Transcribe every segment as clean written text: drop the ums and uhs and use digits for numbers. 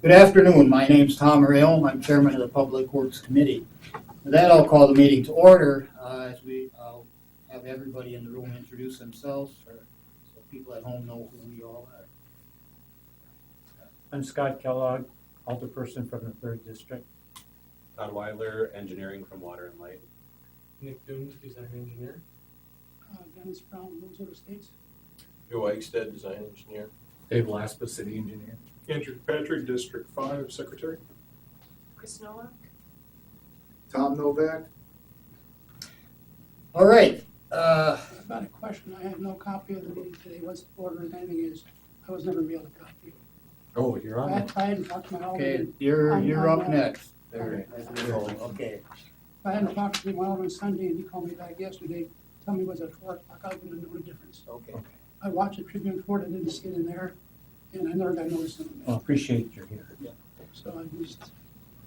Good afternoon. My name's Tom Rail. I'm chairman of the Public Works Committee. With that, I'll call the meeting to order as we have everybody in the room introduce themselves so people at home know who we all are. I'm Scott Kellogg, alderperson from the 3rd District. Todd Weiler, engineering from Water and Light. Nick Dooms, design engineer. Dennis Brown, Minnesota States. Joe Eichstead, design engineer. Dave Laspa, city engineer. Andrew Patrick, District 5, Secretary. Chris Nowak. Tom Novak. All right. About a question, I have no copy of the meeting today. What's the order and timing is? I was never mailed a copy. Oh, you're on. I hadn't talked to my Okay, alderman. you're up next. Okay. Okay. I hadn't talked to my alderman Sunday and he called me back yesterday. Tell me it was at 4 o'clock. I wouldn't know the difference. Okay. I watched the Tribune Report. I didn't see it in there and I never got noticed in the Well, mail. appreciate you're here. So I just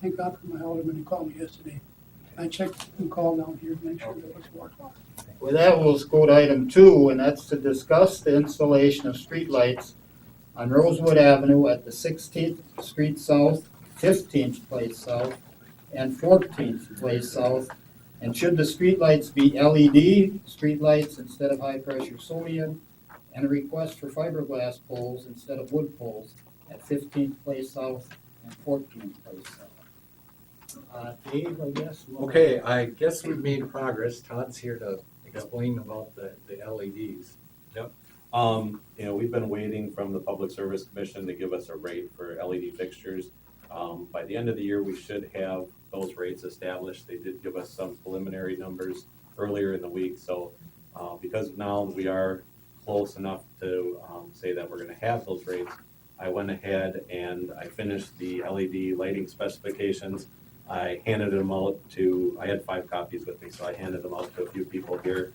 thank God for my alderman. He called me yesterday. I checked and called down here to make sure that it was 4 o'clock. With that, we'll go to item 2, and that's to discuss the installation of streetlights on Rosewood Avenue at the 16th Street South, 15th Place South, and 14th Place South. And should the streetlights be LED streetlights instead of high-pressure sodium, and a request for fiberglass poles instead of wood poles at 15th Place South and 14th Place South. Dave, I guess. Okay, I guess we've made progress. Todd's here to explain about the LEDs. We've been waiting from the Public Service Commission to give us a rate for LED fixtures. By the end of the year, we should have those rates established. They did give us some preliminary numbers earlier in the week. So because now we are close enough to say that we're gonna have those rates, I went ahead and I finished the LED lighting specifications. I handed them out I had 5 copies with me, so I handed them out to a few people here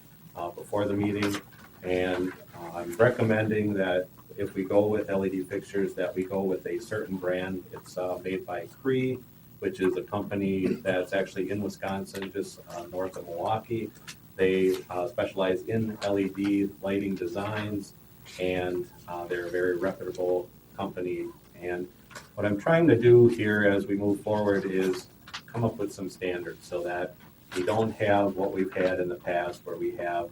before the meeting. And I'm recommending that if we go with LED fixtures, that we go with a certain brand. It's made by Cree, which is a company that's actually in Wisconsin, just north of Milwaukee. They specialize in LED lighting designs, and they're a very reputable company. And what I'm trying to do here as we move forward is come up with some standards so that we don't have what we've had in the past where we have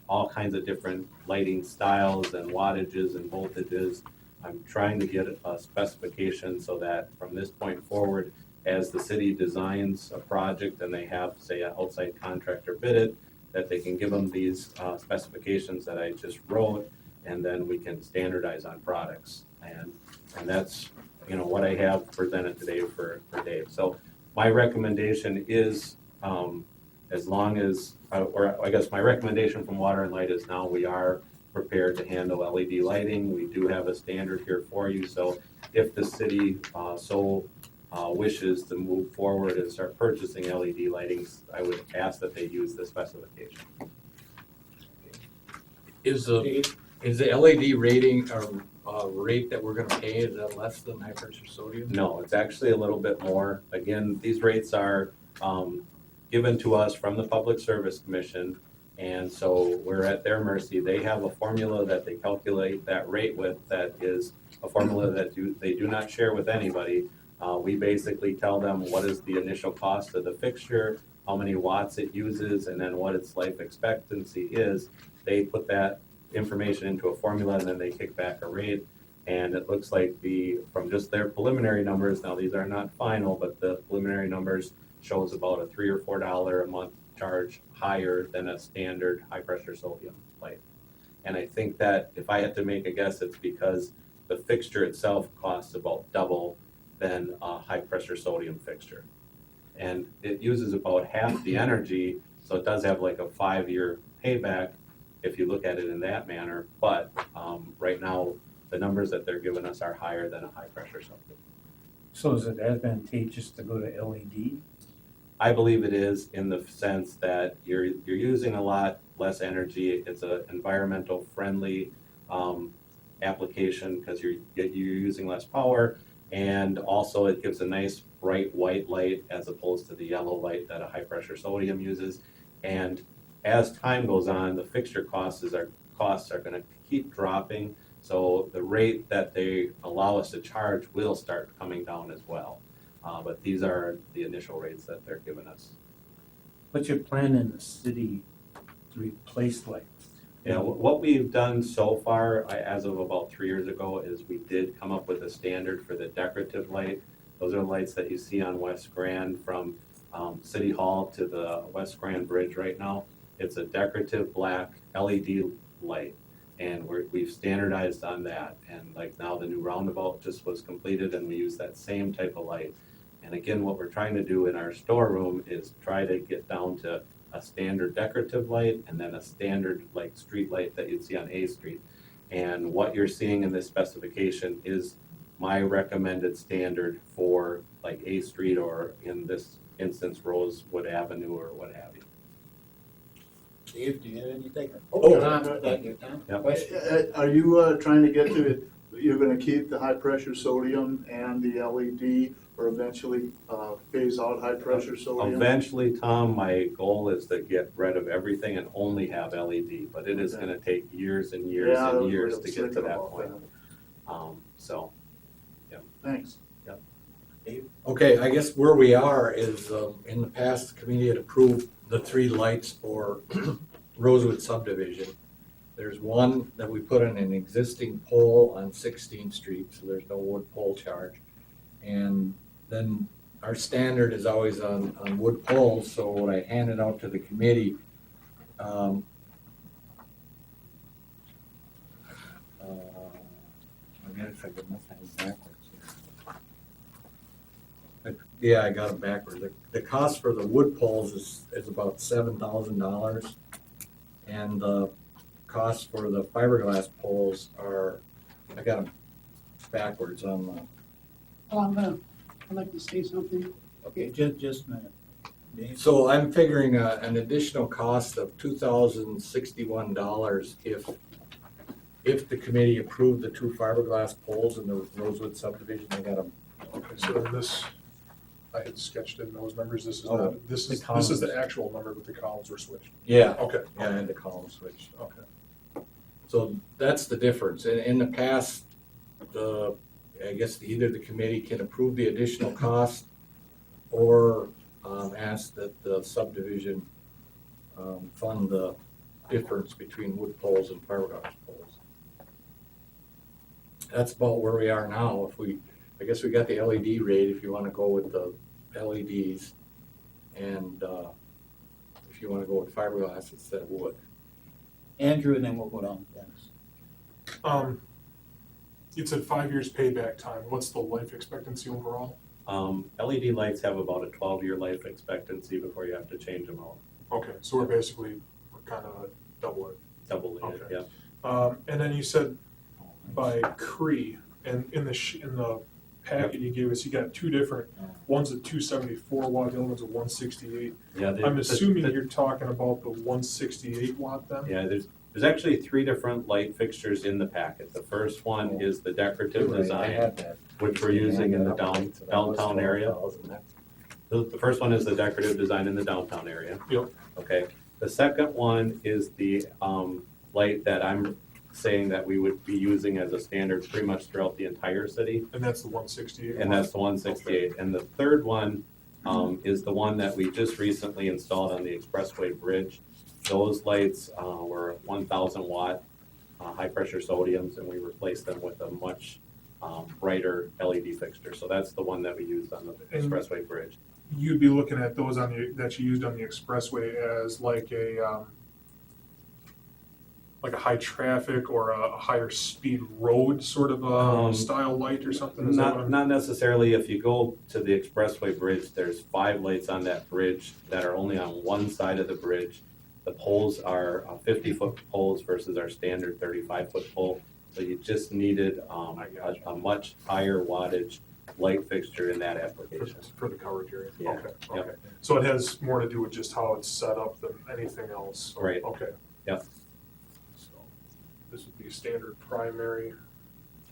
all kinds of different lighting styles and wattages and voltages. I'm trying to get a specification so that from this point forward, as the city designs a project and they have, say, an outside contractor bid it, that they can give them these specifications that I just wrote, and then we can standardize on products. And that's what I have presented today for Dave. So my recommendation is, as long as, or I guess my recommendation from Water and Light is now we are prepared to handle LED lighting. We do have a standard here for you. So if the city wishes to move forward and start purchasing LED lighting, I would ask that they use this specification. Is the LED rating or rate that we're gonna pay, is that less than high pressure sodium? No, it's actually a little bit more. Again, these rates are given to us from the Public Service Commission, and so we're at their mercy. They have a formula that they calculate that rate with that is a formula that they do not share with anybody. We basically tell them what is the initial cost of the fixture, how many watts it uses, and then what its life expectancy is. They put that information into a formula and then they kick back a rate. And it looks like from just their preliminary numbers, now these are not final, but the preliminary numbers shows about a $3 or $4 a month charge higher than a standard high pressure sodium light. And I think that if I had to make a guess, it's because the fixture itself costs about double than a high pressure sodium fixture. And it uses about half the energy, so it does have like a 5-year payback if you look at it in that manner. But right now, the numbers that they're giving us are higher than a high pressure sodium. So is it advantageous to go to LED? I believe it is, in the sense that you're using a lot less energy. It's an environmental friendly application because you're using less power, and also it gives a nice bright white light as opposed to the yellow light that a high pressure sodium uses. And as time goes on, the fixture costs are going to keep dropping. So the rate that they allow us to charge will start coming down as well. But these are the initial rates that they're giving us. What's your plan in the city to replace lights? Yeah, what we've done so far, as of about 3 years ago, is we did come up with a standard for the decorative light. Those are lights that you see on West Grand from City Hall to the West Grand Bridge right now. It's a decorative black LED light, and we've standardized on that. And like now the new roundabout just was completed, and we use that same type of light. And again, what we're trying to do in our storeroom is try to get down to a standard decorative light and then a standard like street light that you'd see on A Street. And what you're seeing in this specification is my recommended standard for like A Street, or in this instance, Rosewood Avenue or what have you. Dave, do you have anything? Oh, Tom, thank you, Tom. Yep. Question? Are you trying to get to, you're gonna keep the high-pressure sodium and the LED, or eventually phase out high-pressure sodium? Eventually, Tom, my goal is to get rid of everything and only have LED, but it is Okay. gonna take years and years Yeah, I and was years really to get to thinking that about point. So, Thanks. Okay, I guess where we are is, in the past, the committee had approved the 3 lights for Rosewood subdivision. There's one that we put on an existing pole on 16th Street, so there's no wood pole charge. And then our standard is always on wood poles, so what I handed out to the committee, I guess I must have it backwards here. Yeah, I got it backwards. The cost for the wood poles is about $7,000. And the cost for the fiberglass poles are, I got them backwards on the, I'd like to say something. Okay, just a minute. Dave? so I'm figuring an additional cost of $2,061 if the committee approved the 2 fiberglass poles in the Rosewood subdivision. I got them. Okay, so this, I had sketched in those numbers, this is Oh, not, this the is columns. the actual number, but the columns were switched. Yeah, Okay, yeah, I had the column switched. okay. So that's the difference. In the past, I guess either the committee can approve the additional cost or ask that the subdivision fund the difference between wood poles and fiberglass poles. That's about where we are now. I guess we got the LED rate if you want to go with the LEDs, and if you want to go with fiberglass instead of wood. Andrew, and then we'll go down to Dennis. You said 5 years payback time, what's the life expectancy overall? LED lights have about a 12-year life expectancy before you have to change them out. Okay, so we're kind of double it. Double it, Okay. yeah. And then you said by Cree, and in the packet you gave us, you got 2 different, one's a 274 watt, the other one's a 168. Yeah, I'm assuming you're talking about the 168 watt then? Yeah, there's actually 3 different light fixtures in the packet. The first one is the decorative Right, I design, had that. which we're using in the downtown area. The first one is the decorative design in the downtown area. Yep. Okay. The second one is the light that I'm saying that we would be using as a standard pretty much throughout the entire city, And that's the 168 and that's the 168. And the third one is the one that we just recently installed on the Expressway Bridge. Those lights were 1,000 watt high pressure sodiums, and we replaced them with a much brighter LED fixture. So that's the one that we used on the Expressway Bridge. You'd be looking at those that you used on the expressway as like a high traffic or a higher speed road sort of style light or something? Is that what I'm- Not necessarily. If you go to the Expressway Bridge, there's 5 lights on that bridge that are only on one side of the bridge. The poles are 50-foot poles versus our standard 35-foot pole. So you just needed a much higher wattage light fixture in that application. For the coverage area? Yeah, Okay, yep. okay. So it has more to do with just how it's set up than anything else? Right. Okay. Yep. So this would be standard primary.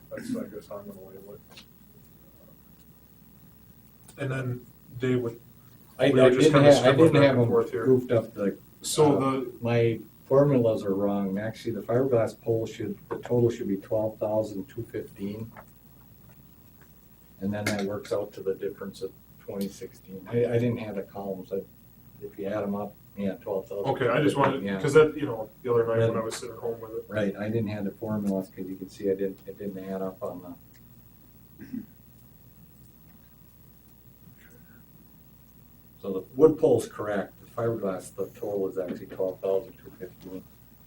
That's, I guess, how I'm gonna label it. And then, Dave, I We were just didn't kinda have scribbling back them and forth here. goofed up so my formulas are wrong. Actually, the fiberglass pole the total should be 12,215. And then that works out to the difference of 2016. I didn't have the columns. If you add them up, yeah, 12,000. Okay, I just wanted, Yeah. because that, the other night when I was sitting at home with it. Right, I didn't have the formulas because you can see it didn't add up on the. So the wood pole's correct, the fiberglass, the total is actually 12,215.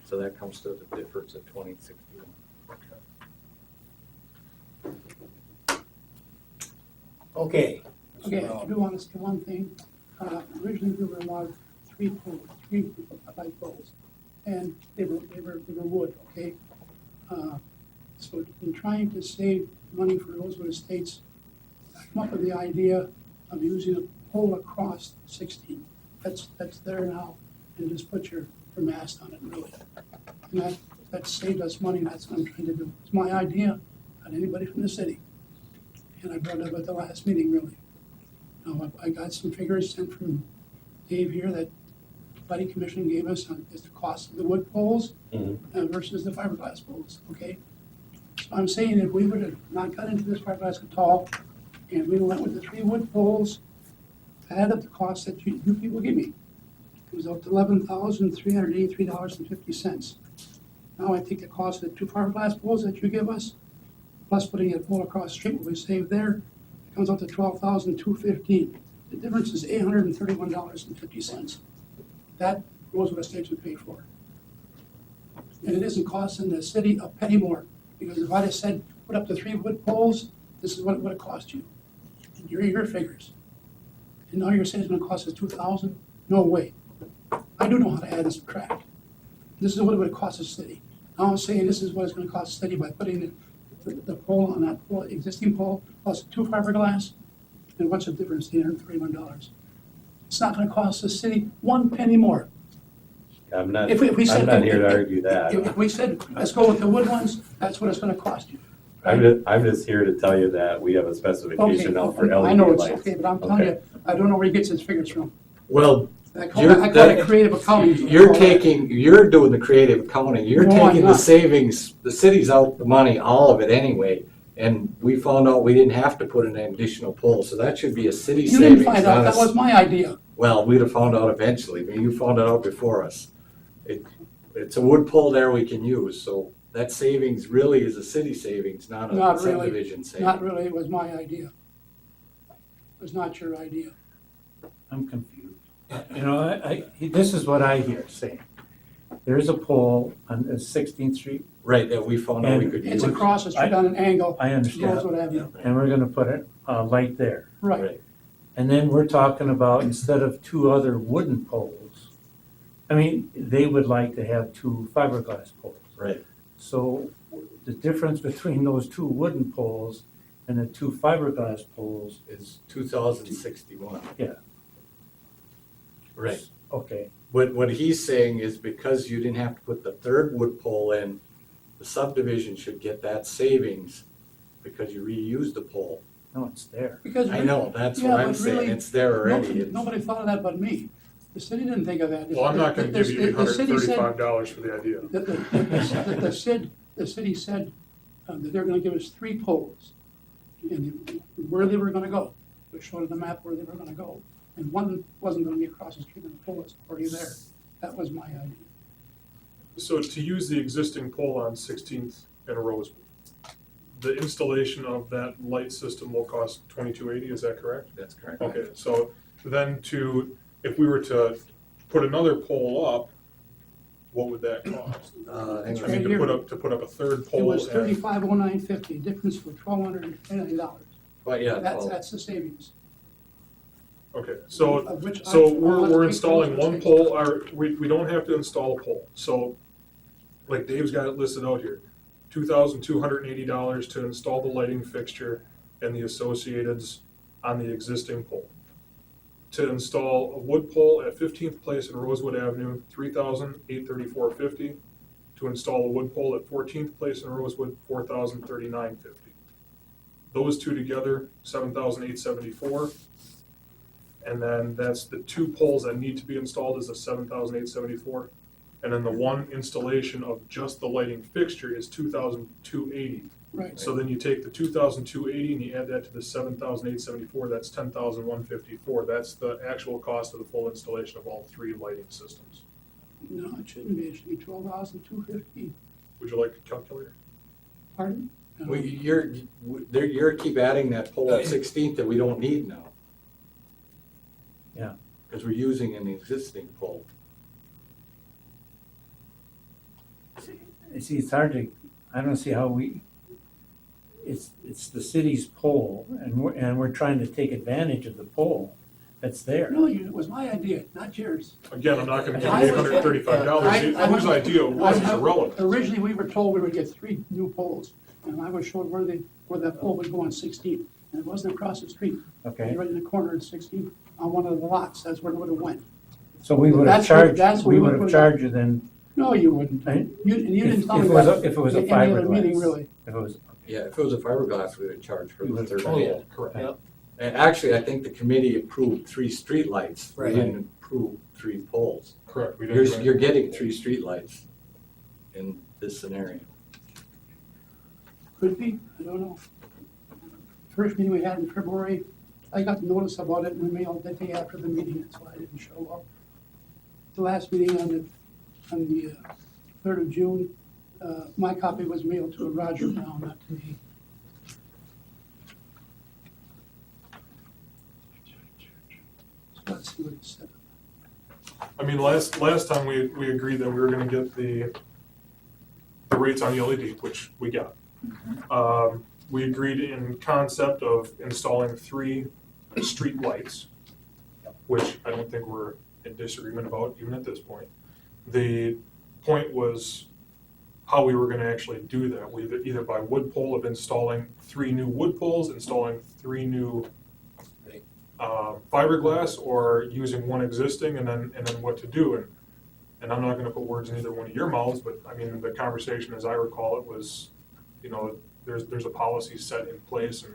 So that comes to the difference of 2061. Okay. Okay, I do want to say one thing. Originally, we were allowed three light poles, and they were wood, okay? So in trying to save money for Rosewood Estates, I come up with the idea of using a pole across 16. That's there now, and just put your mast on it, really. And that saved us money, and that's what I'm trying to do. It's my idea, not anybody from the city. And I brought it up at the last meeting, really. Now, I got some figures sent from Dave here that the Buddy Commission gave us on is the cost of the wood poles versus the fiberglass poles, okay? So I'm saying if we would have not got into this fiberglass at all, and we went with the 3 wood poles, add up the cost that you people give me. It was up to $11,383.50. Now I think the cost of the 2 fiberglass poles that you give us, plus putting a pole across the street, what we saved there, it comes out to $12,215. The difference is $831.50. That Rosewood Estates would pay for. And it isn't costing the city a penny more, because if I'd have said, put up the 3 wood poles, this is what it would have cost you. And your figures. And now you're saying it's gonna cost us $2,000? No way. I do know how to add and subtract. This is what it would cost the city. Now I'm saying this is what it's gonna cost the city by putting the pole on that pole, existing pole, plus 2 fiberglass, and what's the difference, $831? It's not gonna cost the city 1 penny more. I'm not, If we said- I'm not here to argue that. If we said, let's go with the wood ones, that's what it's gonna cost you. I'm just here to tell you that we have a specification out for I know LED it's lights. okay, but I'm telling you, I don't know where he gets his figures from. Well, I call it creative accounting. you're doing the creative accounting. You're No, I'm taking the not. savings, the city's out the money, all of it anyway. And we found out we didn't have to put in an additional pole, so that should be a city You savings. didn't find out, not that a- was my idea. Well, we'd have found out eventually, but you found it out before us. It's a wood pole there we can use, so that savings really is a city savings, not a Not really. subdivision savings. Not really, it was my idea. It was not your idea. I'm confused. This is what I hear saying. There's a pole on 16th Street, Right, that we found out we And could use. It's across the street on an angle. I understand, Rosewood Avenue. and we're gonna put a light there. Right. And then we're talking about, instead of 2 other wooden poles, I mean, they would like to have 2 fiberglass poles. Right. So the difference between those 2 wooden poles and the 2 fiberglass poles Is 2061. Yeah. Right. okay. What he's saying is because you didn't have to put the 3rd wood pole in, the subdivision should get that savings because you reused the pole. No, it's there. Because I know, that's Yeah, what I'm but saying, really, it's there already. Nobody thought of that but me. The city didn't think of that. Well, I'm not gonna give you The city said- $835 for the idea. The city said that they're gonna give us 3 poles. And where they were gonna go. They showed on the map where they were gonna go. And one wasn't gonna be across the street and the pole was already there. That was my idea. So to use the existing pole on 16th and Rosewood, the installation of that light system will cost $2280, is that correct? That's correct. Okay, so then if we were to put another pole up, what would that cost? Hang I on. Right mean, here. to put up a 3rd pole. It was and- $3509.50, difference for $1,289. But yeah, That's the savings. Okay, so Of which So I- we're I'll installing take one pole, or we don't have to install a pole. So, like Dave's got it listed out here, $2,280 to install the lighting fixture and the associateds on the existing pole. To install a wood pole at 15th Place and Rosewood Avenue, $3,834.50. To install a wood pole at 14th Place and Rosewood, $4,039.50. Those 2 together, $7,874. And then that's the 2 poles that need to be installed is the $7,874. and then the one installation of just the lighting fixture is 2,280. Right. So then you take the 2,280 and you add that to the 7,874, that's 10,154. That's the actual cost of the full installation of all three lighting systems. No, it shouldn't be. It should be 12,250. Would you like a calculator? Pardon? Well, you're keep adding that pole at 16th that we don't need now. Yeah. Because we're using an existing pole. See, it's hard to, I don't see how it's the city's pole, and we're trying to take advantage of the pole that's there. No, it was my idea, not yours. Again, I'm not gonna give I you was- $835. Whose idea it was is irrelevant. Originally, we were told we would get 3 new poles, and I was showed where that pole would go on 16th, and it wasn't across the street. It was Okay, right in the corner of 16th, on one of the lots, that's where it would have went. so we would have That's what we we would would have put charged you then, No, you wouldn't. Right? You didn't tell me if it was that. if it was a in any other meeting, fiberglass. really. If it was, Yeah, if it was a fiberglass, we would charge for You the would- third Oh, pole. yeah, correct. Yep. And actually, I think the committee approved 3 streetlights. We Right. didn't approve 3 poles. Correct. We didn't- You're getting 3 streetlights in this scenario. Could be, I don't know. First meeting we had in February, I got notice about it in the mail the day after the meeting, that's why I didn't show up. The last meeting on the 3rd of June, my copy was mailed to Roger Brown, not to me. So let's see what it said. I mean, last time we agreed that we were gonna get the rates on the LED, which we got. We agreed in concept of installing 3 street lights, which I don't think we're in disagreement about even at this point. The point was how we were gonna actually do that, either by wood pole of installing 3 new wood poles, installing 3 new fiberglass, or using one existing and then what to do. And I'm not gonna put words in either one of your mouths, but I mean, the conversation as I recall it was, you know, there's a policy set in place, and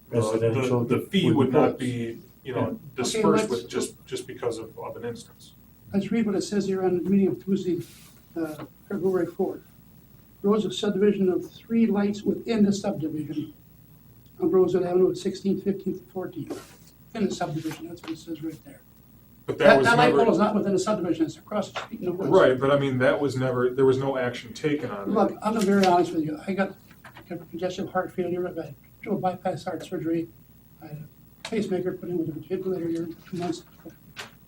Residential the fee wood would not poles. be, you know, Okay, dispersed let's- with just because of an instance. Let's read what it says here on the meeting of Tuesday, February 4th. Rosewood subdivision of 3 lights within the subdivision on Rosewood Avenue at 16th, 15th, and 14th. In the subdivision, that's what it says right there. But that was That light pole is never, not within the subdivision, it's across the street in the woods. right, but I mean, that was never, there was no action taken on Look, it. I'm gonna be very honest with you, I got congestive heart failure, I've had dual bypass heart surgery, I had a pacemaker put in with a defibrillator here for 2 months,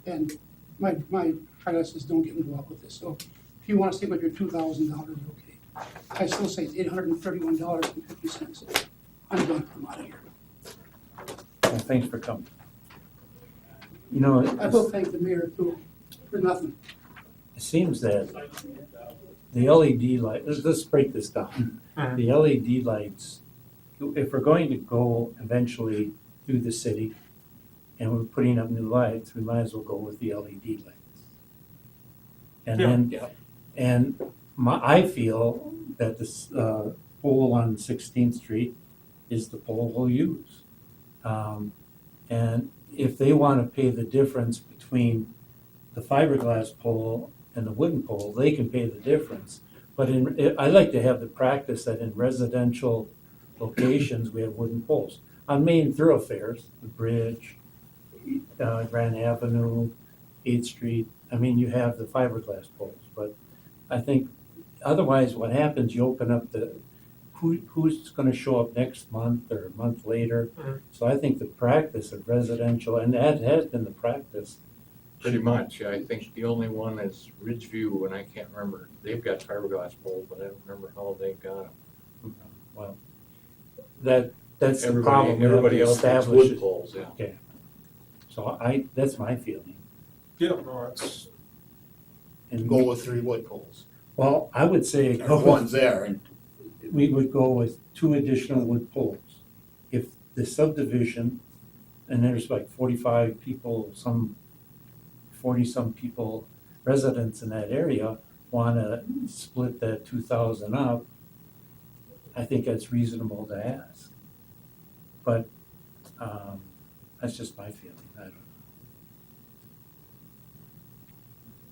and my finances don't get involved with this, so if you wanna stick with your $2,000, okay. I still say it's $831.50. I'm done, I'm out of here. well, thanks for coming. You know, I will thank the mayor too, for nothing. it seems that the LED light, let's break this down. Mhm. The LED lights, if we're going to go eventually through the city and we're putting up new lights, we might as well go with the LED lights. And Yeah. then, Yeah. and I feel that this pole on 16th Street is the pole we'll use. And if they want to pay the difference between the fiberglass pole and the wooden pole, they can pay the difference. But I like to have the practice that in residential locations, we have wooden poles. On main thoroughfares, the bridge, Grand Avenue, 8th Street, I mean, you have the fiberglass poles. But I think otherwise what happens, you open up who's going to show up next month or a month later. Mhm. So I think the practice of residential, and that has been the practice. Pretty much. I think the only one is Ridgeview, and I can't remember. They've got fiberglass poles, but I don't remember how they got them. Well, that's the problem. we have to Everybody else has establish wood it. poles, yeah. So that's my feeling. Yeah, no, that's, And Go with 3 wood poles. well, I would say Or one's there, and we would go with 2 additional wood poles. If the subdivision, and there's like 45 people, 40-some people, residents in that area, want to split that 2,000 up, I think that's reasonable to ask. But that's just my feeling, I don't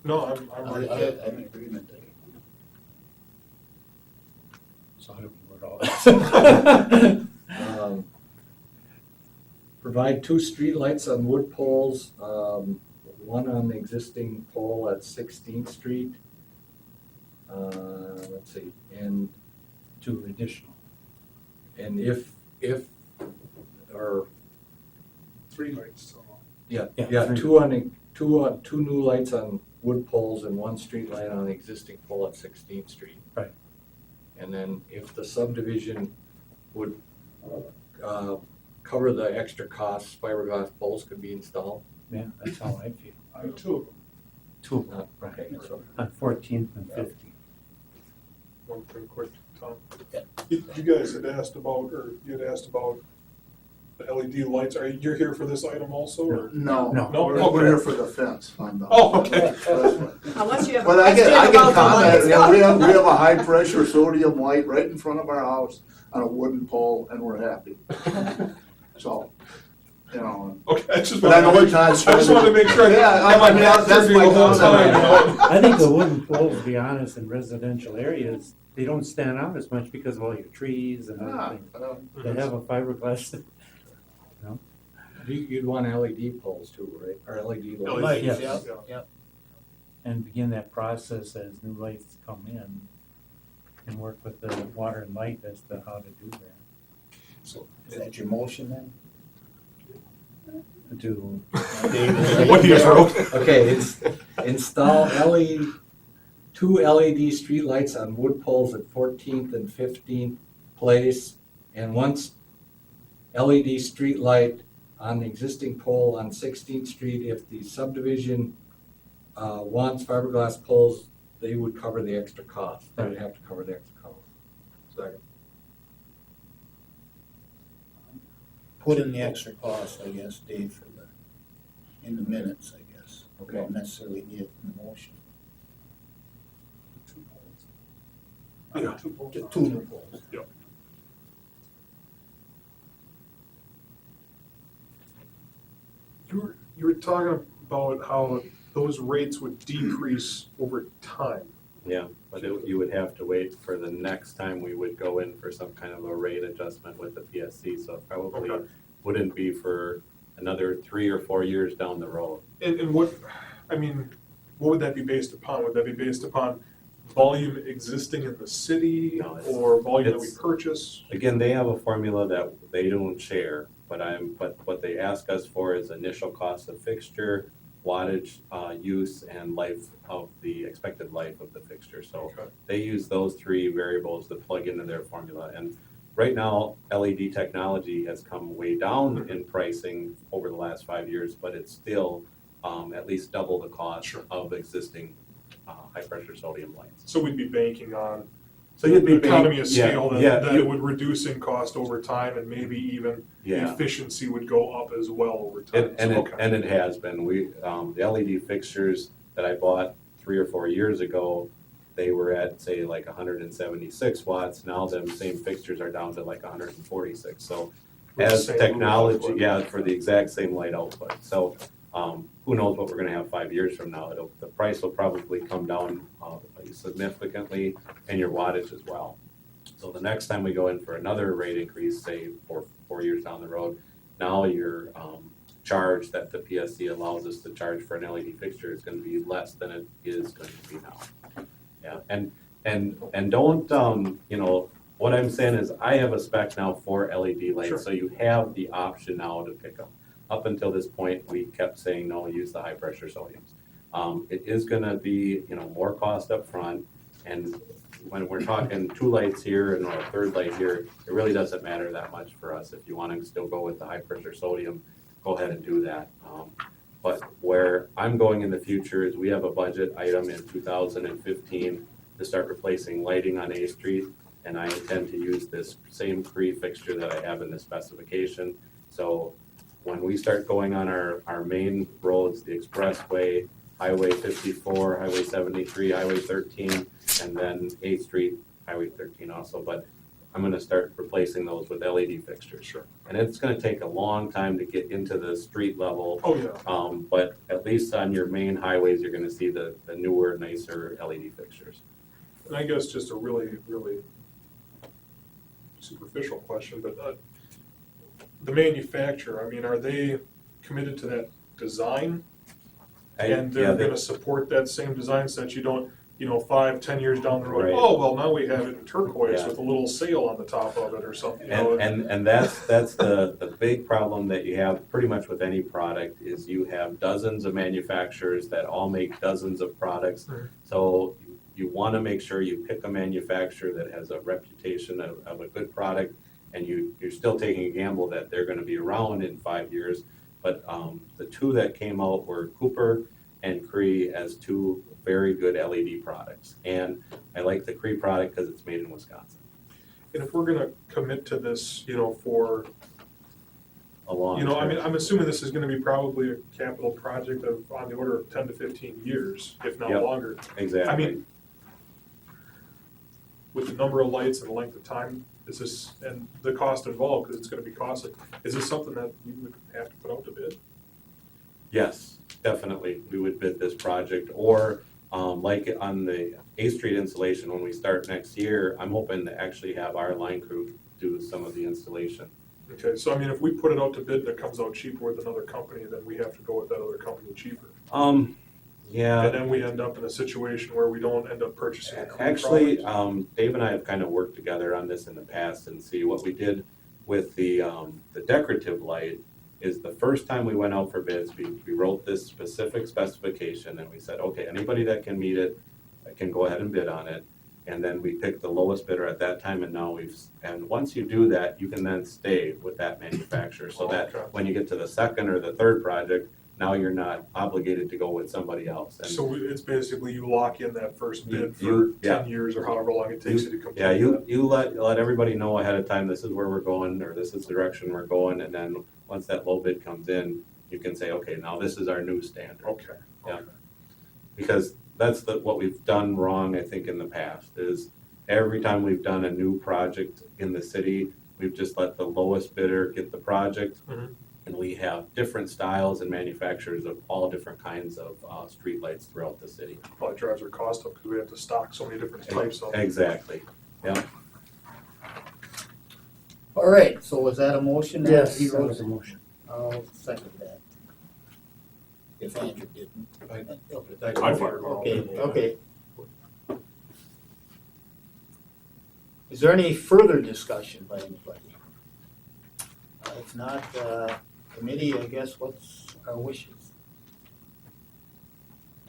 know. No, I'm right there. I'm in agreement there. So how do we word all this? Provide 2 streetlights on wood poles, one on the existing pole at 16th Street. Let's see, and 2 additional. if, or, Three lights, so. yeah, Yeah, yeah, 3. two new lights on wood poles and 1 street light on the existing pole at 16th Street. Right. And then if the subdivision would, cover the extra costs, fiberglass poles could be installed. Yeah, that's how I feel. I have two of them. 2 of them, Okay, right, so, on 14th and 15th. One thing quick, Tom. Yeah. You guys had asked about, or you had asked about the LED lights. You're here for this item also, or? No. No. No? We're here for the fence, find out. Oh, okay. That's right. Unless you have a But I question can about the comment, lights. yeah, we have a high pressure sodium light right in front of our house on a wooden pole and we're happy. So, you know, Okay, I just but I know wanted what to Todd's I just trying wanted to make sure. Yeah, I I mean, that's my the whole time, comment. I think the wooden poles, to be honest, in residential areas, they don't stand out as much because of all your trees and Ah, everything. They have a fiberglass. you'd want LED poles too, right, or LED lights? Lights, Yes. yeah, yeah. And begin that process as new lights come in and work with the water and light as to how to do that. So is that your motion then? To, What he just wrote. Okay, it's install two LED streetlights on wood poles at 14th and 15th Place, and once LED streetlight on the existing pole on 16th Street. If the subdivision wants fiberglass poles, they would cover the extra cost. They would have to cover the extra cost. Second. Put in the extra cost, I guess, Dave, for the, in the minutes, I guess. Okay. Don't necessarily need it in the motion. Yeah, 2 poles. Just 2 new poles. You were talking about how those rates would decrease over time. Yeah, but you would have to wait for the next time we would go in for some kind of a rate adjustment with the PSC, so it probably Okay. wouldn't be for another 3 or 4 years down the road. And what, I mean, what would that be based upon? Would that be based upon volume existing in the city No, it's- or volume that we it's- purchase? Again, they have a formula that they don't share, but what they ask us for is initial cost of fixture, wattage, use, and life of the expected life of the fixture. So Okay. they use those 3 variables to plug into their formula. And right now, LED technology has come way down in pricing over the last 5 years, but it's still at least double the cost Sure. of existing high-pressure sodium lights. So we'd be banking on So you'd be the economy of yeah, scale yeah, that you- it would reduce in cost over time and maybe even the Yeah. efficiency would go up as well over time. So, okay. And it has been. The LED fixtures that I bought 3 or 4 years ago, they were at, say, like 176 watts. Now them same fixtures are down to like 146. So With the as same technology, output. yeah, for the exact same light output. So who knows what we're gonna have 5 years from now. The price will probably come down significantly, and your wattage as well. So the next time we go in for another rate increase, say 4 years down the road, now your charge that the PSC allows us to charge for an LED fixture is gonna be less than it is going to be now. Yeah, and don't, what I'm saying is I have a spec now for LED lights, Sure. so you have the option now to pick them. Up until this point, we kept saying, no, use the high pressure sodiums. It is gonna be, more cost up front, and when we're talking 2 lights here and a 3rd light here, it really doesn't matter that much for us. If you wanna still go with the high pressure sodium, go ahead and do that. But where I'm going in the future is we have a budget item in 2015 to start replacing lighting on A Street, and I intend to use this same Cree fixture that I have in the specification. So when we start going on our main roads, the expressway, Highway 54, Highway 73, Highway 13, and then 8th Street, Highway 13 also, but I'm gonna start replacing those with LED fixtures. Sure. And it's gonna take a long time to get into the street level, Oh, yeah. but at least on your main highways, you're gonna see the newer, nicer LED fixtures. And I guess just a really, really superficial question, but the manufacturer, I mean, are they committed to that design? And Yeah, they're gonna support that same design so that you don't, 5-10 years down the road, Right. oh, well, now we have it in turquoise Yeah. with a little sail on the top of it or something, you know? And that's the big problem that you have pretty much with any product is you have dozens of manufacturers that all make dozens of products. Right. So you want to make sure you pick a manufacturer that has a reputation of a good product, and you're still taking a gamble that they're going to be around in 5 years. But the two that came out were Cooper and Cree as two very good LED products. And I like the Cree product because it's made in Wisconsin. And if we're gonna commit to this, for, A long I'm assuming this is gonna be probably a capital project of, on the order of 10 to 15 years, if not Yep. longer. Exactly. I mean, with the number of lights and the length of time, is this, and the cost involved, because it's gonna be costly, is this something that we would have to put out to bid? Yes, definitely, we would bid this project, or like on the A Street installation, when we start next year, I'm hoping to actually have our line crew do some of the installation. Okay, so I mean, if we put it out to bid and it comes out cheaper with another company, then we have to go with that other company cheaper. And Yeah, then we end up in a situation where we don't end up purchasing a Cree actually, product. Dave and I have kind of worked together on this in the past, and see what we did with the decorative light is the first time we went out for bids, we wrote this specific specification, and we said, okay, anybody that can meet it can go ahead and bid on it. And then we picked the lowest bidder at that time, and now and once you do that, you can then stay with that manufacturer, so that Okay. when you get to the second or the third project, now you're not obligated to go with somebody else. And So it's basically you lock in that first bid for You- yeah. 10 years or however long it takes you to complete yeah, that. you let everybody know ahead of time, this is where we're going, or this is the direction we're going, and then once that low bid comes in, you can say, okay, now this is our new standard. Okay, Yeah. okay. Because that's what we've done wrong, I think, in the past, is every time we've done a new project in the city, we've just let the lowest bidder get the project. Mhm. And we have different styles and manufacturers of all different kinds of streetlights throughout the city. Probably drives our cost up because we have to stock so many different types of. Exactly, yeah. All right, so was that a motion? that Yes, he that wrote? was a motion. I'll second that. If Andrew didn't. I fired it all. Okay. Is there any further discussion by anybody? If not, committee, I guess, what's our wishes?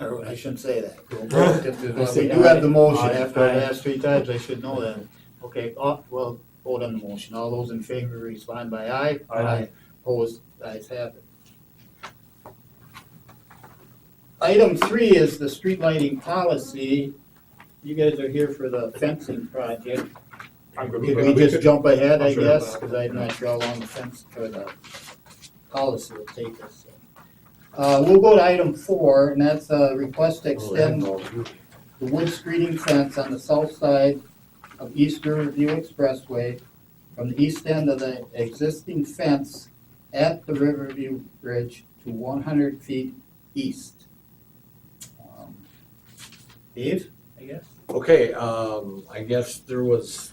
Or I shouldn't say that. We'll vote if there's- We do have the motion, after I've asked 3 times, I should know that. Okay, well, vote on the motion, all those in favor respond by aye. Aye. Opposed, ayes have it. Item 3 is the street lighting policy. You guys are here for the fencing project. I'm good Could with we that. just jump ahead, I I'm sure guess, of that. because I'm not sure how long the fence, or the policy will take us. We'll go to item 4, and that's a request to extend the wood screening fence on the south side of East Riverview Expressway from the east end of the existing fence at the Riverview Bridge to 100 feet east. Dave, I guess? Okay, I guess there was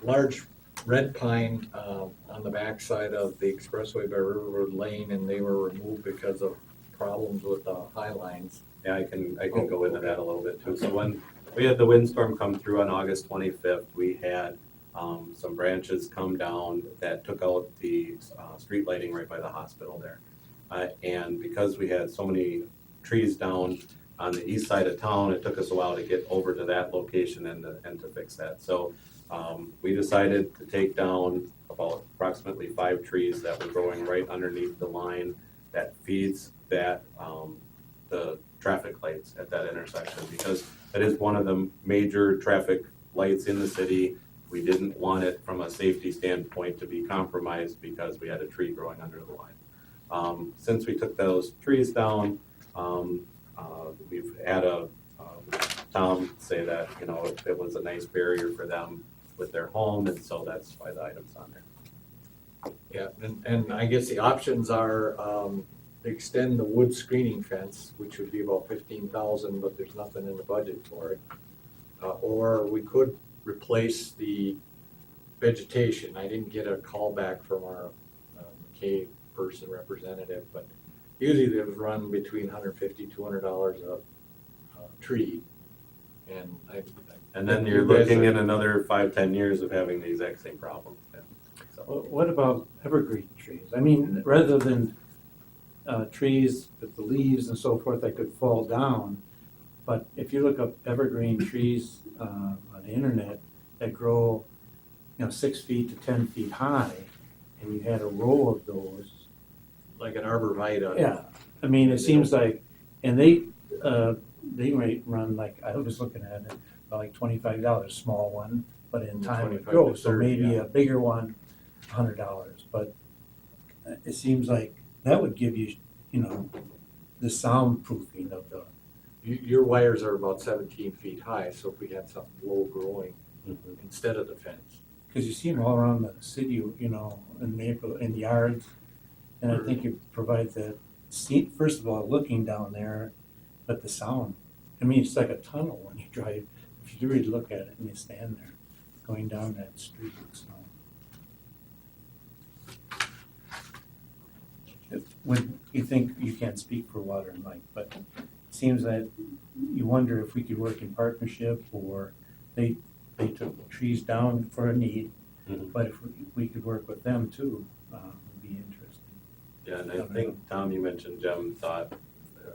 large red pine, on the backside of the expressway by River Lane, and they were removed because of problems with, high lines. Yeah, I can go into that a little bit too. So when we had the windstorm come through on August 25th, we had some branches come down that took out the street lighting right by the hospital there. And because we had so many trees down on the east side of town, it took us a while to get over to that location and to fix that. So we decided to take down about approximately 5 trees that were growing right underneath the line that feeds that the traffic lights at that intersection, because that is one of the major traffic lights in the city. We didn't want it from a safety standpoint to be compromised because we had a tree growing under the line. Since we took those trees down, we've had Tom say that, it was a nice barrier for them with their home, and so that's why the item's on there. Yeah, and I guess the options are, extend the wood screening fence, which would be about 15,000, but there's nothing in the budget for it. Or we could replace the vegetation. I didn't get a call back from our McKay person representative, but usually they run between $150, $200 a tree. And And then you're looking at another 5-10 years of having the exact same problem. Yeah. So, What about evergreen trees? I mean, rather than trees with the leaves and so forth that could fall down, but if you look up evergreen trees on the internet that grow, 6 feet to 10 feet high, and you had a row of those, like an arborvitae. yeah, I mean, it seems like, and they might run like, I was looking at it, about like $25, small one, but in time it 25 to grows, so 30, maybe yeah. a bigger one, $100, but it seems like that would give you, the soundproofing of the, Your wires are about 17 feet high, so if we had something low growing Mm-hmm. instead of the fence. because you see them all around the city, in yards, and I think it provides that seat, first of all, looking down there, but the sound, I mean, it's like a tunnel when you drive, if you really look at it and you stand there, going down that street, so. When you think, you can't speak for Water and Light, but it seems that you wonder if we could work in partnership, or they took trees down for a need, Mhm. but if we could work with them too, would be interesting. yeah, and I think, Tom, you mentioned Jim thought,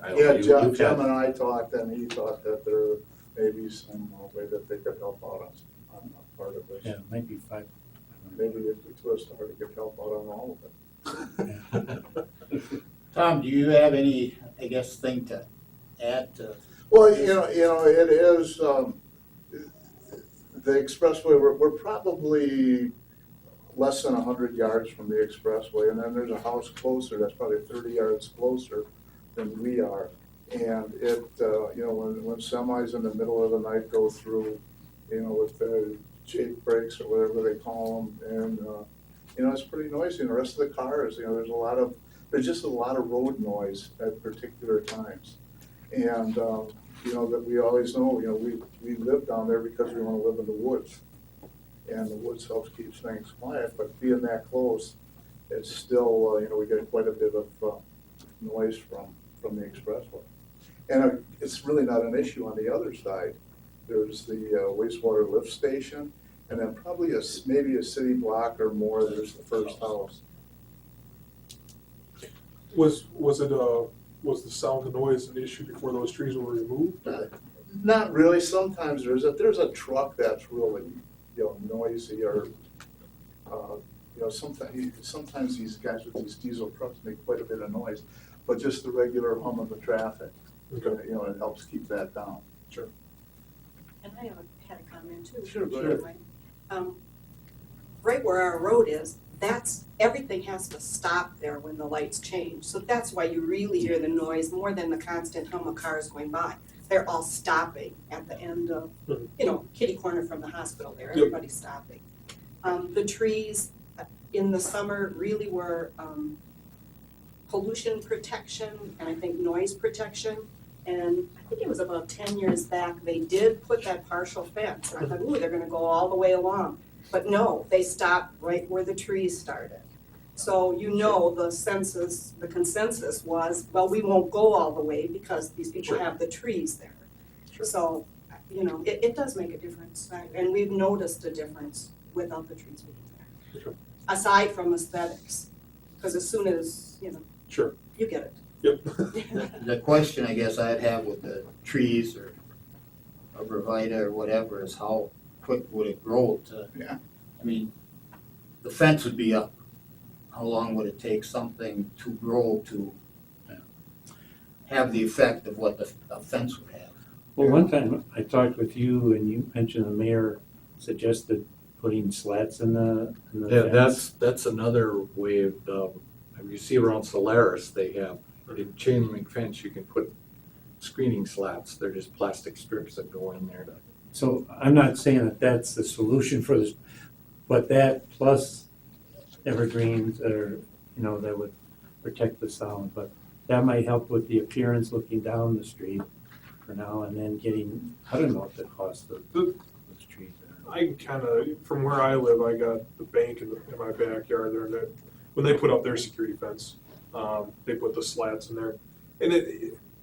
I don't Yeah, know, Jim you've got- and I talked, and he thought that there may be some way that they could help out on part of this. Yeah, it might be 5. I don't know. Maybe if we twist hard, it could help out on all of it. Tom, do you have any, I guess, thing to add to? Well, it is, the expressway, we're probably less than 100 yards from the expressway, and then there's a house closer, that's probably 30 yards closer than we are. And it, when semis in the middle of the night go through, with the Jake brakes or whatever they call them, and, it's pretty noisy, and the rest of the cars, there's just a lot of road noise at particular times. And, that we always know, we live down there because we wanna live in the woods. And the woods helps keep things quiet, but being that close, it's still, we get quite a bit of, noise from the expressway. And it's really not an issue on the other side. There's the wastewater lift station, and then probably maybe a city block or more, there's the first house. Was the sound and noise an issue before those trees were removed? Not really, sometimes there's a truck that's really, noisy, or, sometimes these guys with these diesel trucks make quite a bit of noise, but just the regular hum of the traffic, it helps keep that down. And I had a comment too. Sure, go ahead. Right where our road is, everything has to stop there when the lights change. So that's why you really hear the noise more than the constant hum of cars going by. They're all stopping at the end of, kitty corner from the hospital there, everybody's stopping. The trees in the summer really were pollution protection and I think noise protection. And I think it was about 10 years back, they did put that partial fence. And I thought, ooh, they're gonna go all the way along. But no, they stopped right where the trees started. So the consensus was, well, we won't go all the way because these people have the trees there. So, it does make a difference. And we've noticed a difference without the trees being there. Sure. Aside from aesthetics, because as soon as, Sure. you get it. Yep. The question I guess I'd have with the trees or arborvitae or whatever is how quick would it grow to? Yeah. I mean, the fence would be up. How long would it take something to grow to have the effect of what a fence would have? Well, one time I talked with you and you mentioned the mayor suggested putting slats in the Yeah, fence. that's another way of, you see around Solaris, they have, in chain link fence, you can put screening slats. They're just plastic strips that go in there to So I'm not saying that that's the solution for this, but that plus evergreens or, that would protect the sound, but that might help with the appearance looking down the street for now, and then getting, I don't know what the cost of those trees are. I can kind of, from where I live, I got the bank in my backyard there, and when they put up their security fence, they put the slats in there. And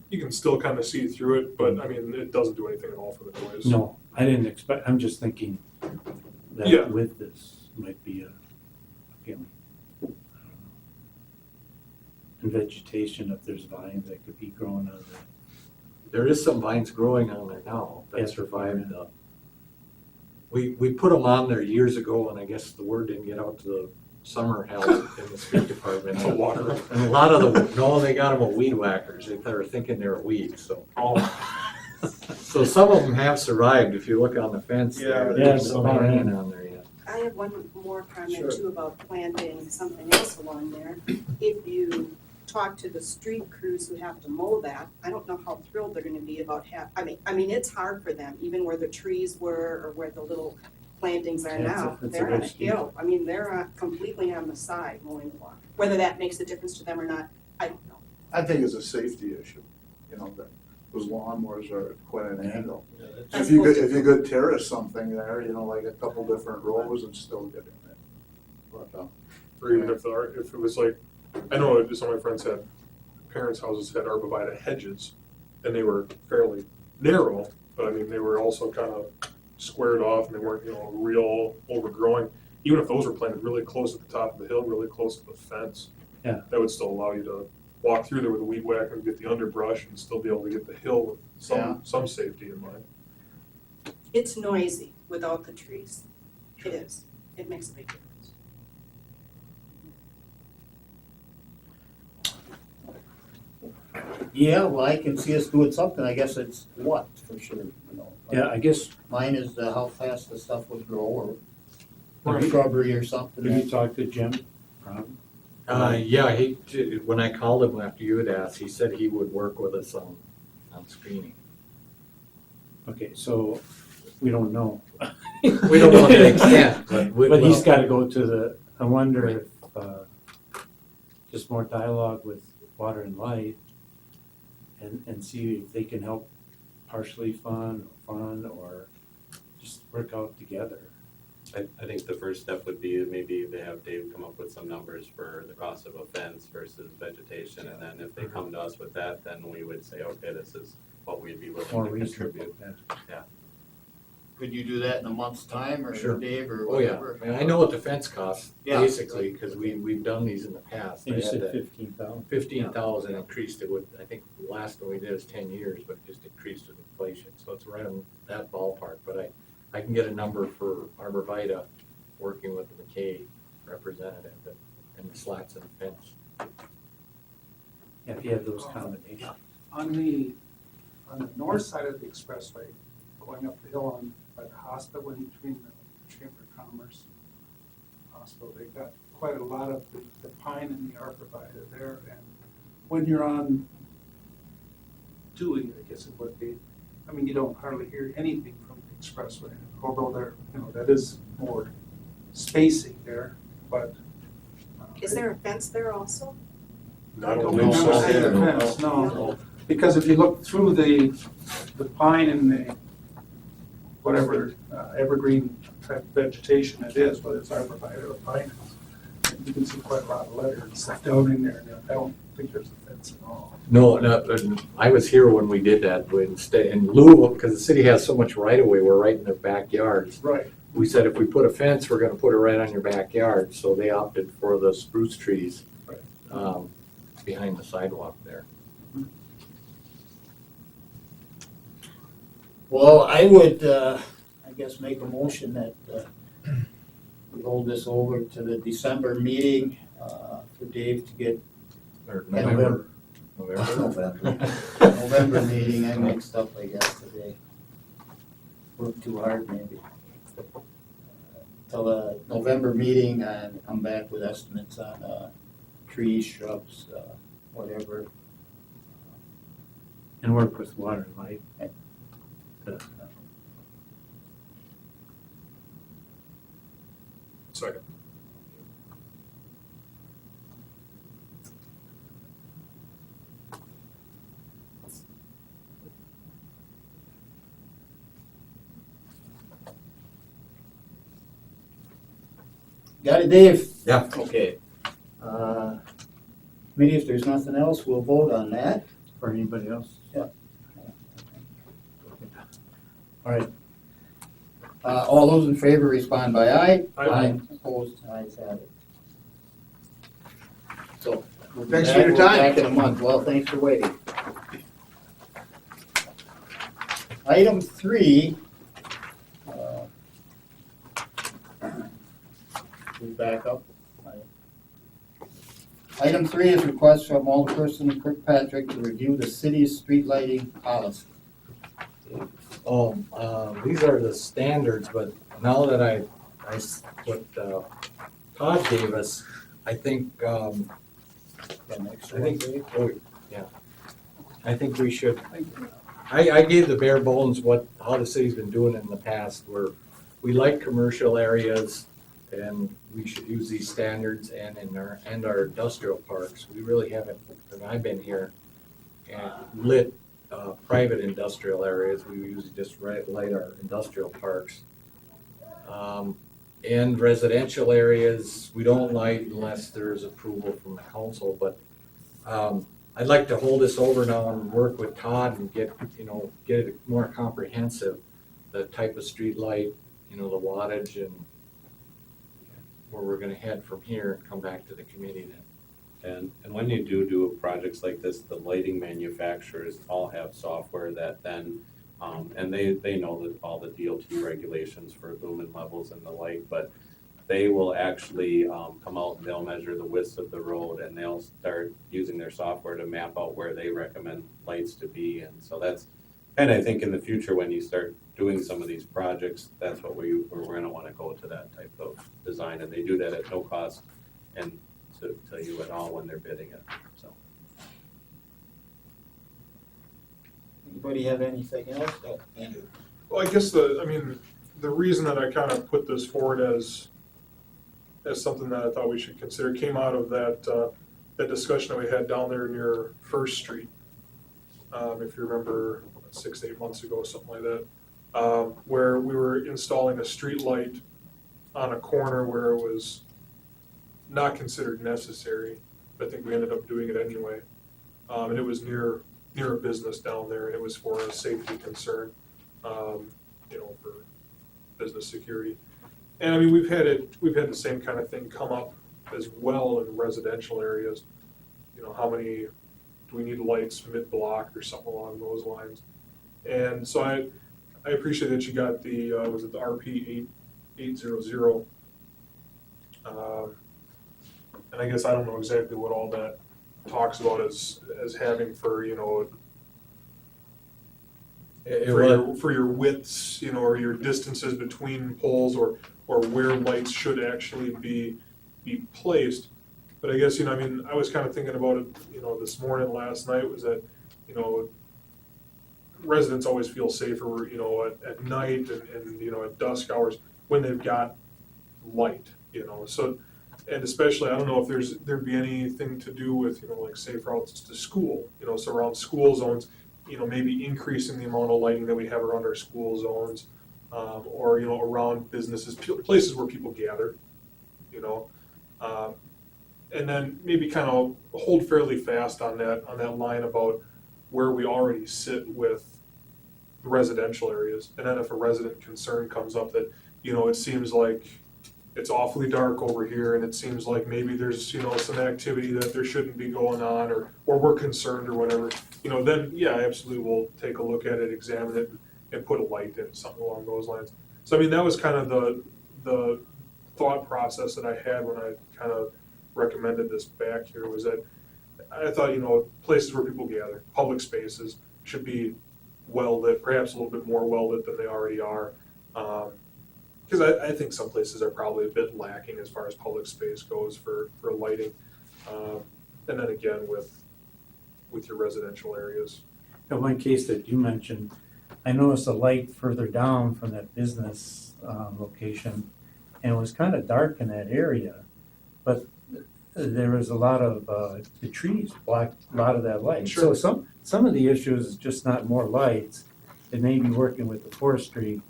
you can still kind of see through it, but I mean, it doesn't do anything at all for the noise. No, I didn't expect, I'm just thinking Yeah. that with this might be appealing. I don't know. And vegetation, if there's vines that could be growing on there. There is some vines growing on there now that Yeah. survived. We put them on there years ago, and I guess the word didn't get out to the summer help in the street department. To water them. And a lot of them, no, they got them with weed whackers. They were thinking they were weeds, so. Oh, So some of them have survived. If you look on the fence, Yeah. there's Yeah, some some hanging are. on there yet. I have one more comment Sure. too about planting something else along there. If you talk to the street crews who have to mow that, I don't know how thrilled they're gonna be about I mean, it's hard for them, even where the trees were or where the little plantings are Yeah, now. it's a They're on a bit steep. hill. I mean, they're completely on the side mowing the lawn. Whether that makes a difference to them or not, I don't know. I think it's a safety issue, that those lawnmowers are quite an angle. If you could terrace something there, like a couple different rows and still get in it. But, or even if it was like, I know some of my friends had, parents' houses had arborvitae hedges, and they were fairly narrow, but I mean, they were also kind of squared off, and they weren't, real overgrowing. Even if those were planted really close at the top of the hill, really close to the fence. Yeah. That would still allow you to walk through there with a weed whacker and get the underbrush and still be able to get the hill with Yeah. some safety in mind. It's noisy without the trees. It is. It makes a big difference. Yeah, well, I can see us doing something, I guess it's what, for sure. Yeah, I guess, Mine is how fast the stuff would grow, or Right. shrubbery or something. have you talked to Jim? Yeah, when I called him after you had asked, he said he would work with us on screening. Okay, so we don't know. We don't know if they can, but But he's gotta go to I wonder if, just more dialogue with Water and Light and see if they can help partially fund or just work out together. I think the first step would be maybe they have Dave come up with some numbers for the cost of a fence versus vegetation, and then if they come to us with that, then we would say, okay, this is what we'd be More willing to reasonable. contribute. Could you do that in a month's time, or Sure. Dave, or Oh, yeah. whatever? I mean, I know what the fence costs, Yeah. basically, because we've done these in the past. And They you had said that 15,000. 15,000 increased it with, I think the last one we did is 10 years, but it just increased with inflation. So it's right in that ballpark. But I can get a number for Arborvitae, working with the McKay representative and the slats and the fence. Yeah, if you have those combinations. On the north side of the expressway, going up the hill by the hospital, in between the Chamber of Commerce hospital, they've got quite a lot of the pine and the arborvitae there. And when you're on Dewey, I guess it would be, I mean, you don't hardly hear anything from the expressway, although there, that is more spacing there, but. Is there a fence there also? I don't remember think so. seeing a fence, no. Because if you look through the pine and the, whatever evergreen type vegetation it is, whether it's arborvitae or pine, you can see quite a lot of letters and stuff down in there, and I don't think there's a fence at all. No, I was here when we did that. In lieu of, because the city has so much right of way, we're right in their backyards. Right. We said if we put a fence, we're gonna put it right on your backyard, so they opted for the spruce trees behind the sidewalk there. Well, I would, I guess, make a motion that we hold this over to the December meeting for Dave to get Or November. November meeting. I mixed up, I guess, today. Worked too hard, maybe. Till the November meeting and come back with estimates on trees, shrubs, whatever. And work with Water and Light. Second. Got it, Dave? Yeah. Okay. Committee, if there's nothing else, we'll vote on that. For anybody else? Yeah. All right, All those in favor respond by aye. Aye. Opposed, ayes have it. So. we'll be Thanks for back- your we'll be time. Back in a month. Well, thanks for waiting. Item 3. Move back up. Item 3 is request from Alderperson Kirkpatrick to review the city's street lighting policy. These are the standards, but now that what Todd gave us, I think, Got an extra I one, think, Dave? oh, yeah. I think we should, I gave the bare bones how the city's been doing in the past, where we like commercial areas, and we should use these standards, and our industrial parks. We really haven't, and I've been here, and lit private industrial areas. We usually just light our industrial parks. And residential areas, we don't light unless there's approval from the council, but I'd like to hold this over now and work with Todd and get it more comprehensive, the type of street light, the wattage, and where we're gonna head from here and come back to the committee then. And when you do projects like this, the lighting manufacturers all have software that then, and they know that all the DOT regulations for lumen levels and the like, but they will actually come out and they'll measure the width of the road, and they'll start using their software to map out where they recommend lights to be. And so that's, and I think in the future, when you start doing some of these projects, that's what we're gonna wanna go to that type of design, and they do that at no cost and to you at all when they're bidding it, so. Anybody have anything else? Oh, Andrew. Well, I guess the reason that I kind of put this forward as something that I thought we should consider came out of that discussion that we had down there near First Street. If you remember, 6 to 8 months ago, something like that, where we were installing a street light on a corner where it was not considered necessary. I think we ended up doing it anyway. And it was near a business down there, and it was for a safety concern, for business security. And I mean, we've had the same kind of thing come up as well in residential areas. How many do we need lights mid-block or something along those lines? And so I appreciate that you got the was it the RP 8800? And I guess I don't know exactly what all that talks about as having for for your widths, or your distances between poles, or where lights should actually be placed. But I guess I was kind of thinking about it, this morning, last night, was that residents always feel safer, at night and at dusk hours when they've got light, so. And especially, I don't know if there'd be anything to do with, like safe routes to school, so around school zones, maybe increasing the amount of lighting that we have around our school zones, or, around businesses, places where people gather, and then maybe kind of hold fairly fast on that line about where we already sit with the residential areas. And then if a resident concern comes up that, it seems like it's awfully dark over here, and it seems like maybe there's, some activity that there shouldn't be going on, or we're concerned or whatever, then, yeah, absolutely, we'll take a look at it, examine it, and put a light in, something along those lines. So, that was kind of the thought process that I had when I kind of recommended this back here, was that I thought, places where people gather, public spaces, should be well lit, perhaps a little bit more well lit than they already are. Because I think some places are probably a bit lacking as far as public space goes for lighting. And then again, with your residential areas. in one case that you mentioned, I noticed a light further down from that business location, and it was kind of dark in that area, but there was a lot of, the trees blocked a lot of that light. So some of the issues is just not more lights, it may be working with the forestry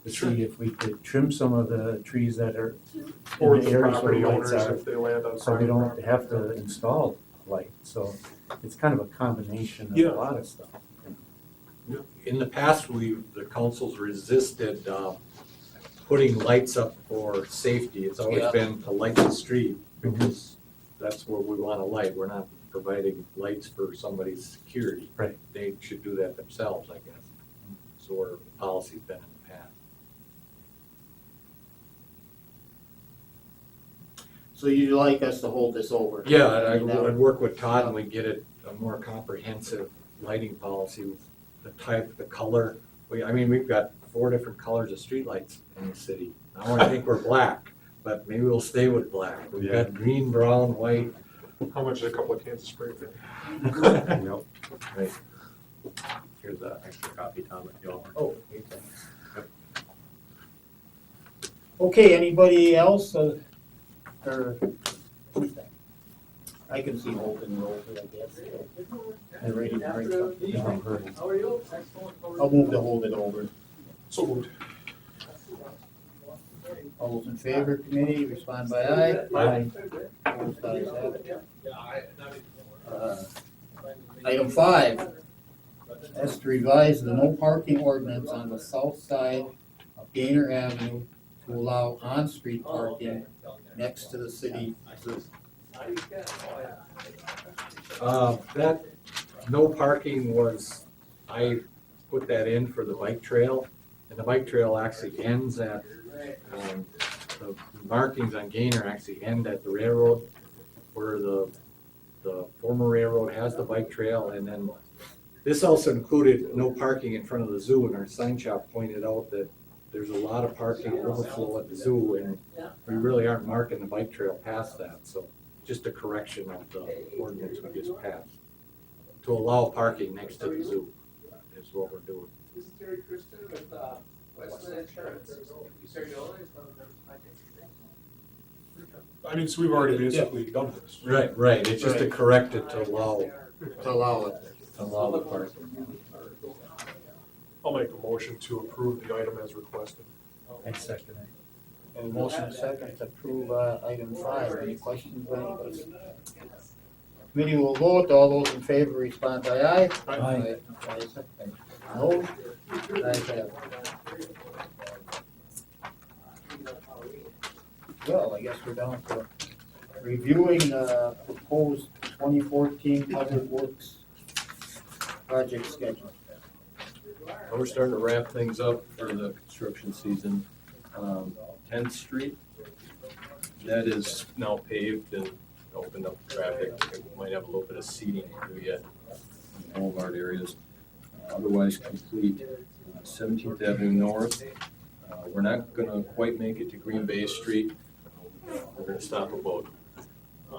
to see if we could trim some of the trees that are Or in the the areas where property lights owners are, if they land on so we private don't property. have to install light. So it's kind of a combination of Yeah. a lot of stuff. In the past, the councils resisted, putting lights up for safety. It's always Yeah. been to light the street, because that's where we want to light. We're not providing lights for somebody's security. Right. They should do that themselves, I guess. So our policy's been in the past. So you'd like us to hold this over? Yeah, I'd work with Todd and we get it a more comprehensive lighting policy with the type, the color. We've got 4 different colors of streetlights in the city. I think we're black, but maybe we'll stay with black. We've got green, brown, white. How much is a couple of cans of spray paint? Nope. Right. Here's an extra copy, Tom, if you all want. Oh, okay. Okay, anybody else, or, I can see holding it over, I guess. They're ready to bring something. I'll move to hold it over. So moved. All those in favor, committee, respond by aye. Aye. Opposed, ayes have it. Item 5, that's to revise the no parking ordinance on the south side of Gainer Avenue to allow on-street parking next to the city zoo. That no parking was, I put that in for the bike trail, and the bike trail actually ends at, the markings on Gainer actually end at the railroad, where the former railroad has the bike trail, and then this also included no parking in front of the zoo, and our sign shop pointed out that there's a lot of parking overflow at the zoo, and we really aren't marking the bike trail past that, so just a correction of the ordinance we just passed. To allow parking next to the zoo is what we're doing. This is Terry Kristen with, Westland Insurance. So we've already basically done this. Right, it's just to correct it to allow. To allow it. Allow the parking. I'll make a motion to approve the item as requested. I second it. And motion and second to approve, item 5. Any questions by anybody? Committee will vote. All those in favor respond by aye. Aye. Ayes have it. No? Ayes have it. Well, I guess we're down to reviewing the proposed 2014 Public Works project schedule. We're starting to wrap things up for the construction season. 10th Street, that is now paved and opened up traffic. We might have a little bit of seeding to do yet in boulevard areas. Otherwise complete. 17th Avenue North, we're not gonna quite make it to Green Bay Street. We're gonna stop about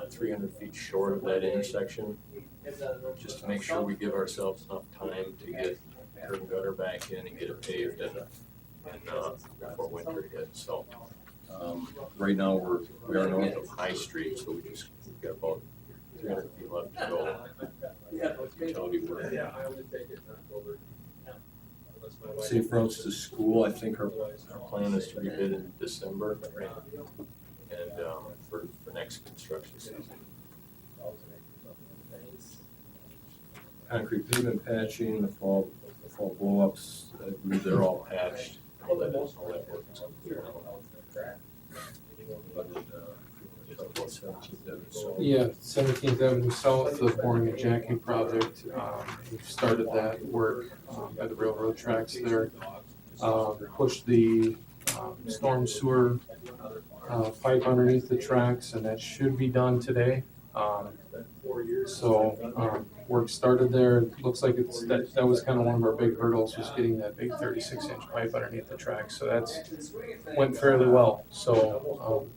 300 feet short of that intersection, just to make sure we give ourselves enough time to get curb and gutter back in and get it paved and before winter hits. So right now we are north of High Street, so we've got about 300 feet left to go. Utility work. Safe routes to school, I think our plan is to rebid in December, and for next construction season. Concrete pavement patching, the fall blow-ups, I believe they're all patched. All that work is complete now. Yeah, 17th Avenue South, the boring and jacking project, we've started that work by the railroad tracks there. Pushed the storm sewer pipe underneath the tracks, and that should be done today. Work started there. It looks like that was kind of one of our big hurdles, was getting that big 36-inch pipe underneath the tracks. So that's went fairly well. So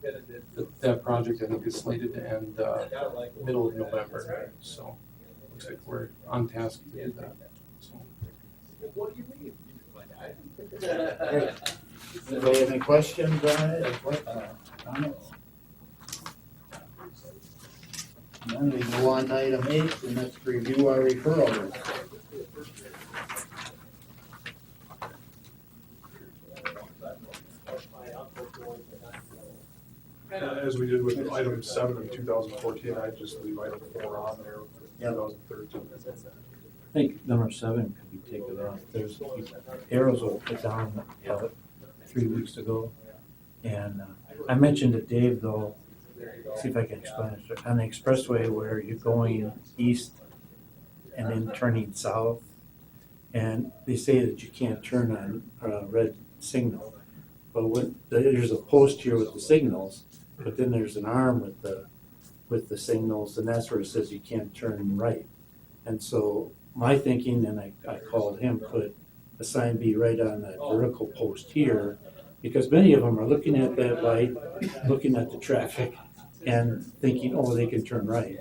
that project, I think, is slated to end middle of November. So looks like we're on task to do that. So. Anybody have any questions on it, or what, comments? Then we go on to item 8, and that's to review our referral list. As we did with item 7 in 2014, I'd just leave item 4 on there, Yep. 2013. I think number 7 could be taken off. There's arrows were put down 3 weeks ago. And I mentioned to Dave though, see if I can explain it, on the expressway where you're going east and then turning south. And they say that you can't turn on a red signal. But there's a post here with the signals, but then there's an arm with the signals, and that's where it says you can't turn right. And so my thinking, and I called him, could a sign be right on that vertical post here? Because many of them are looking at that light, looking at the traffic, and thinking, oh, they can turn right.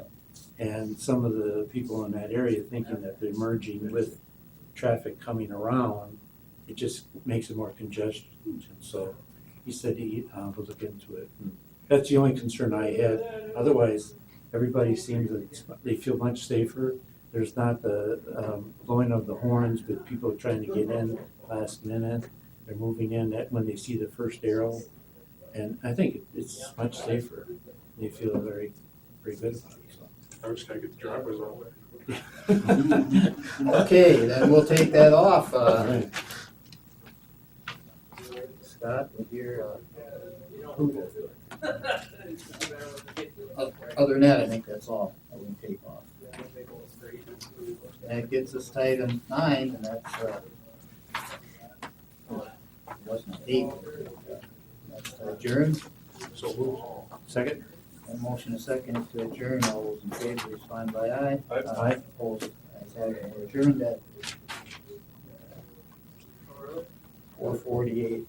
And some of the people in that area thinking that they're merging with traffic coming around, it just makes it more congestion. So he said he would look into it. And that's the only concern I had. Otherwise, everybody seems that they feel much safer. There's not the blowing of the horns, but people are trying to get in last minute. They're moving in when they see the first arrow. And I think it's much safer. They feel very, very good about it. So. I just gotta get the driveways all the way. Okay, then we'll take that off. Scott, with your approval. Other than that, I think that's all that we can take off. That gets us to item 9, and that's, wasn't 8. That's adjourn. So moved. Second? A motion and second to adjourn. All those in favor respond by aye. Aye. Opposed, ayes have it. We're adjourned at 4:48.